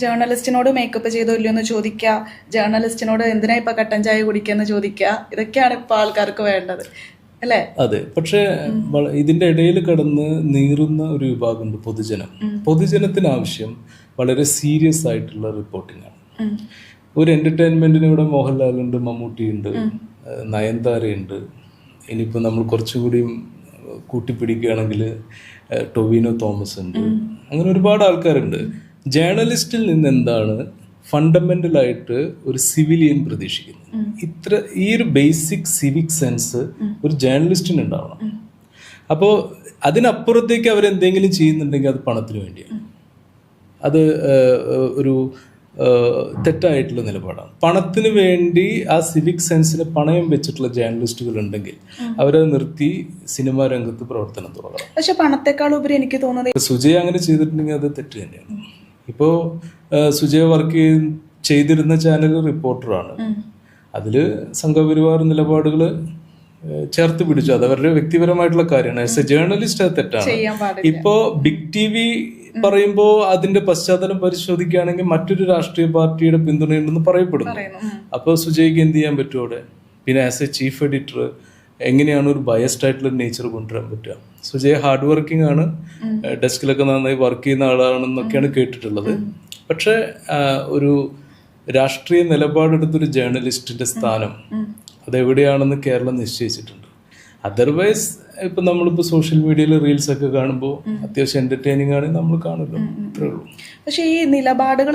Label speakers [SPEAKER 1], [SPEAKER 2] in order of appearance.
[SPEAKER 1] ജേർണലിസ്റ്റിനോട് makeup ചെയ്തോ ഇല്ലയോ എന്ന് ചോദിക്കുക, ജേർണലിസ്റ്റിനോട് എന്തിനാ ഇപ്പൊ കട്ടൻ ചായ കുടിക്കാന്ന് ചോദിക്കുക, ഇതൊക്കെയാണ് ഇപ്പൊ ആൾക്കാർക്ക് വേണ്ടത് അല്ലേ?
[SPEAKER 2] അതെ. പക്ഷെ ഇതിന്റെ ഇടയിൽ കടന്ന് നീറുന്ന ഒരു വിഭാഗമുണ്ട് പൊതുജനം. പൊതുജനത്തിന് ആവശ്യം വളരെ സീരിയസ് ആയിട്ടുള്ള റിപ്പോർട്ടിംഗ് ആണ്. ഒരു എന്റർടൈൻമെന്റിന് ഇവിടെ മോഹൻലാലുണ്ട്, മമ്മൂട്ടിയുണ്ട്, നയൻതാരയുണ്ട്. ഇനിയിപ്പോൾ നമ്മൾ കുറച്ചുകൂടി കൂട്ടിപ്പിടിക്കുകയാണെങ്കിൽ ടൊവിനോ തോമസ് ഉണ്ട്. അങ്ങനെ ഒരുപാട് ആൾക്കാരുണ്ട്. ജേർണലിസ്റ്റിൽ നിന്ന് എന്താണ് ഫണ്ടമെന്റലായിട്ട് ഒരു സിവിലിയൻ പ്രതീക്ഷിക്കുന്നത്? ഈ ഒരു ബേസിക് സിവിക് സെൻസ് ഒരു ജേർണലിസ്റ്റിന് ഉണ്ടാവണം. അപ്പോൾ അതിനപ്പുറത്തേക്ക് അവരെന്തെങ്കിലും ചെയ്യുന്നുണ്ടെങ്കിൽ അത് പണത്തിന് വേണ്ടിയാണ്. അത് ഒരു തെറ്റായിട്ടുള്ള നിലപാടാണ്. പണത്തിന് വേണ്ടി ആ സിവിക് സെൻസിന് പണയം വെച്ചിട്ടുള്ള ജേർണലിസ്റ്റുകൾ ഉണ്ടെങ്കിൽ അവരത് നിർത്തി സിനിമാ രംഗത്ത് പ്രവർത്തനം തുടങ്ങണം.
[SPEAKER 1] പക്ഷെ പണത്തെക്കാൾ ഉപരി എനിക്ക് തോന്നുന്നത്
[SPEAKER 2] സുജയ അങ്ങനെ ചെയ്തിട്ടുണ്ടെങ്കിൽ അത് തെറ്റ് തന്നെയാണ്. ഇപ്പോൾ സുജയ വർക്ക് ചെയ്തിരുന്ന ചാനൽ റിപ്പോർട്ടറാണ്. അതില് സംഘപരിവാർ നിലപാടുകൾ ചേർത്ത് പിടിച്ചു. അത് അവരുടെ വ്യക്തിപരമായിട്ടുള്ള കാര്യമാണ്. ആസ് എ ജേർണലിസ്റ്റ് അത് തെറ്റാണ്. ഇപ്പോ ബിഗ് ടി വി പറയുമ്പോൾ അതിന്റെ പശ്ചാത്തലം പരിശോധിക്കുകയാണെങ്കിൽ മറ്റൊരു രാഷ്ട്രീയ പാർട്ടിയുടെ പിന്തുണയുണ്ടെന്ന് പറയപ്പെടുന്നു. അപ്പോൾ സുജയ്ക്ക് എന്ത് ചെയ്യാൻ പറ്റും അവിടെ? പിന്നെ ആസ് എ ചീഫ് എഡിറ്റർ എങ്ങനെയാണ് ഒരു ബയസ്ഡ് ആയിട്ടുള്ള നേച്ചർ കൊണ്ടുവരാൻ പറ്റുക? സുജയ് ഹാർഡ് വർക്കിംഗ് ആണ്, ഡെസ്കിലൊക്കെ നന്നായി വർക്ക് ചെയ്യുന്ന ആളാണെന്നൊക്കെയാണ് കേട്ടിട്ടുള്ളത്. പക്ഷെ ഒരു രാഷ്ട്രീയ നിലപാടെടുത്തൊരു ജേർണലിസ്റ്റിന്റെ സ്ഥാനം അതെവിടെയാണെന്ന് കേരളം നിശ്ചയിച്ചിട്ടുണ്ട്. അതർവൈസ് ഇപ്പൊ നമ്മളിപ്പോ സോഷ്യൽ മീഡിയയിൽ റീൽസ് ഒക്കെ കാണുമ്പോൾ അത്യാവശ്യം എന്റർടൈനിങ് ആണെങ്കിൽ നമ്മൾ കാണുമല്ലോ, അത്രേ ഉള്ളൂ.
[SPEAKER 1] പക്ഷെ ഈ നിലപാടുകൾ